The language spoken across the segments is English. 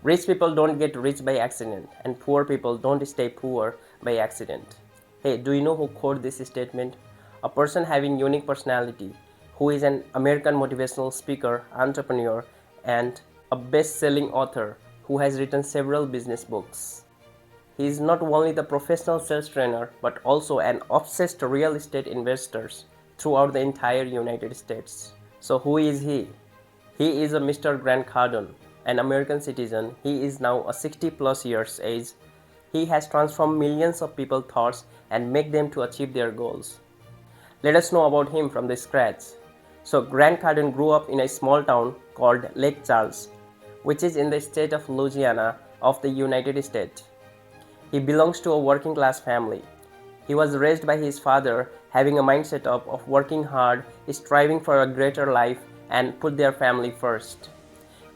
Rich people don't get rich by accident, and poor people don't stay poor by accident. Hey, do you know who quote this statement? A person having unique personality, who is an American motivational speaker, entrepreneur, and a best-selling author who has written several business books. He is not only the professional sales trainer but also an obsessed real estate investor throughout the entire United States. So who is he? He is a Mr. Grant Cardone, an American citizen. He is now a 60 plus years age. He has transformed millions of people's thoughts and make them to achieve their goals. Let us know about him from the scratch. So Grant Cardone grew up in a small town called Lake Charles, which is in the state of Louisiana of the United States. He belongs to a working class family. He was raised by his father having a mindset of working hard, striving for a greater life and put their family first.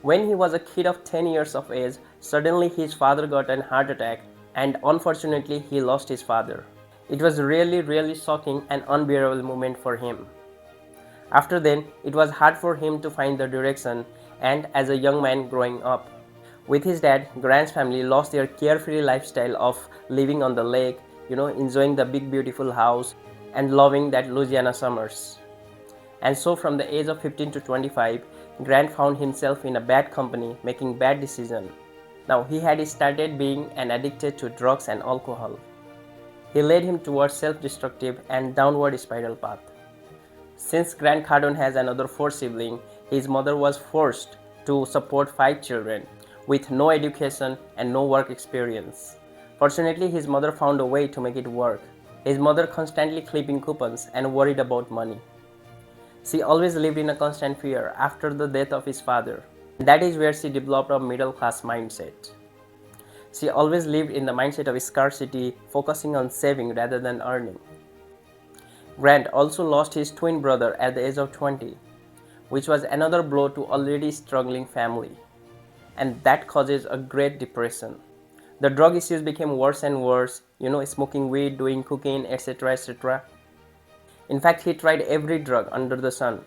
When he was a kid of 10 years of age, suddenly his father got a heart attack and unfortunately he lost his father. It was really shocking and unbearable moment for him. After then, it was hard for him to find the direction and as a young man growing up. With his dad, Grant's family lost their carefree lifestyle of living on the lake, enjoying the big beautiful house and loving that Louisiana summers. And so from the age of 15 to 25, Grant found himself in a bad company making bad decisions. Now he had started being an addicted to drugs and alcohol. He led him towards self-destructive and downward spiral path. Since Grant Cardone has another 4 siblings, his mother was forced to support 5 children with no education and no work experience. Fortunately, his mother found a way to make it work. His mother constantly clipping coupons and worried about money. She always lived in a constant fear after the death of his father. That is where she developed a middle-class mindset. She always lived in the mindset of scarcity, focusing on saving rather than earning. Grant also lost his twin brother at the age of 20, which was another blow to already struggling family. And that causes a great depression. The drug issues became worse and worse, smoking weed, doing cocaine, etc., etc. In fact, he tried every drug under the sun.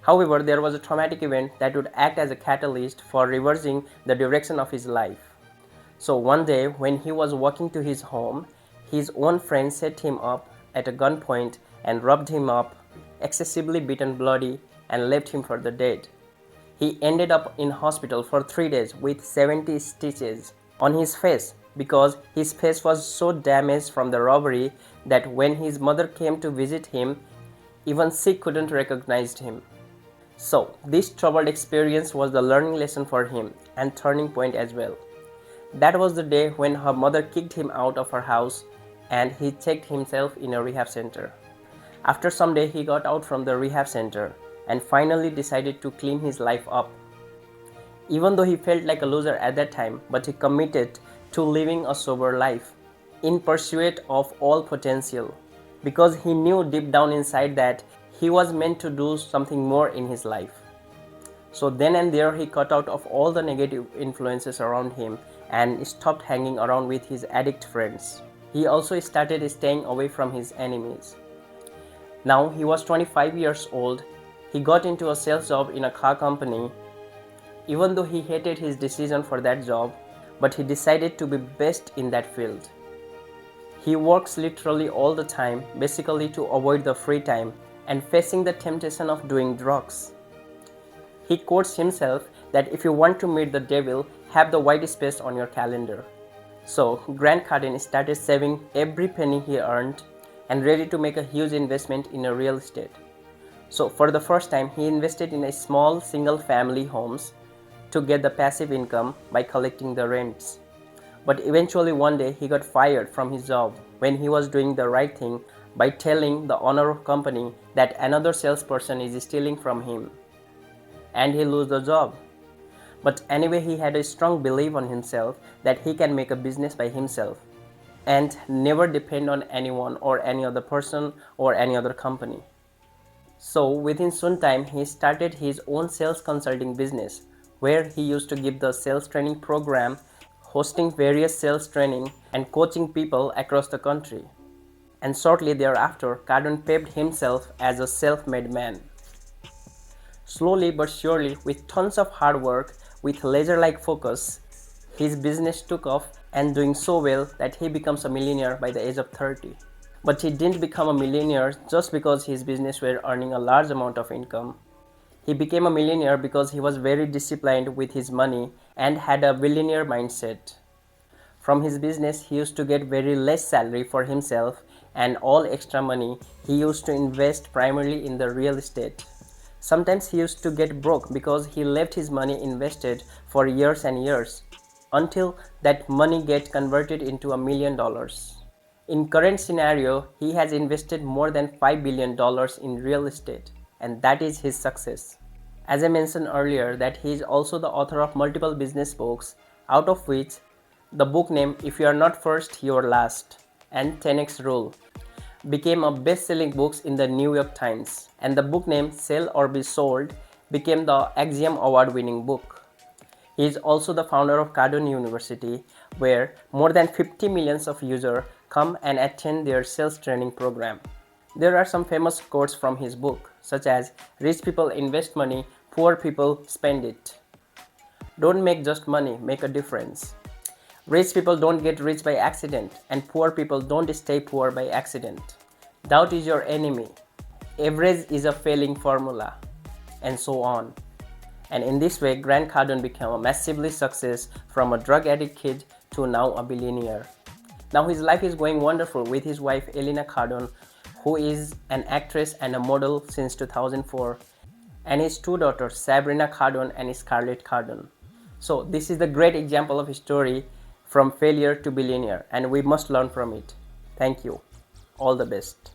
However, there was a traumatic event that would act as a catalyst for reversing the direction of his life. So one day, when he was walking to his home, his own friend set him up at a gunpoint and robbed him up, excessively beaten bloody, and left him for the dead. He ended up in hospital for 3 days with 70 stitches on his face because his face was so damaged from the robbery that when his mother came to visit him, even she couldn't recognize him. So this troubled experience was the learning lesson for him and turning point as well. That was the day when her mother kicked him out of her house and he checked himself in a rehab center. After some day, he got out from the rehab center and finally decided to clean his life up. Even though he felt like a loser at that time, but he committed to living a sober life in pursuit of all potential because he knew deep down inside that he was meant to do something more in his life. So then and there he cut out of all the negative influences around him and stopped hanging around with his addict friends. He also started staying away from his enemies. Now he was 25 years old. He got into a sales job in a car company. Even though he hated his decision for that job, but he decided to be best in that field. He works literally all the time, basically to avoid the free time and facing the temptation of doing drugs. He quotes himself that if you want to meet the devil, have the white space on your calendar. So Grant Cardone started saving every penny he earned and ready to make a huge investment in a real estate. So for the first time, he invested in a small single family homes to get the passive income by collecting the rents. But eventually one day he got fired from his job when he was doing the right thing by telling the owner of the company that another salesperson is stealing from him. And he lost the job. But anyway, he had a strong belief on himself that he can make a business by himself and never depend on anyone or any other person or any other company. So within soon time, he started his own sales consulting business where he used to give the sales training program, hosting various sales training and coaching people across the country. And shortly thereafter, Cardone paved himself as a self-made man. Slowly but surely, with tons of hard work, with laser-like focus, His business took off and doing so well that he becomes a millionaire by the age of 30. But he didn't become a millionaire just because his business were earning a large amount of income. He became a millionaire because he was very disciplined with his money and had a billionaire mindset. From his business, he used to get very less salary for himself, and all extra money he used to invest primarily in the real estate. Sometimes he used to get broke because he left his money invested for years and years until that money get converted into $1 million. In current scenario, he has invested more than $5 billion in real estate, and that is his success. As I mentioned earlier, that he is also the author of multiple business books, out of which the book name If You Are Not First, You Are Last and 10x Rule became a best-selling books in the New York Times, and the book name Sell or Be Sold became the Axiom award-winning book. He is also the founder of Cardone University, where more than 50 millions of users come and attend their sales training program. There are some famous quotes from his book, such as rich people invest money, poor people spend it. Don't make just money, make a difference. Rich people don't get rich by accident, and poor people don't stay poor by accident. Doubt is your enemy. Average is a failing formula, and so on. And in this way, Grant Cardone became a massively success from a drug addict kid to now a billionaire. Now his life is going wonderful with his wife Elena Cardone, who is an actress and a model since 2004, and his two daughters Sabrina Cardone and Scarlett Cardone. So this is the great example of a story from failure to billionaire, and we must learn from it. Thank you. All the best.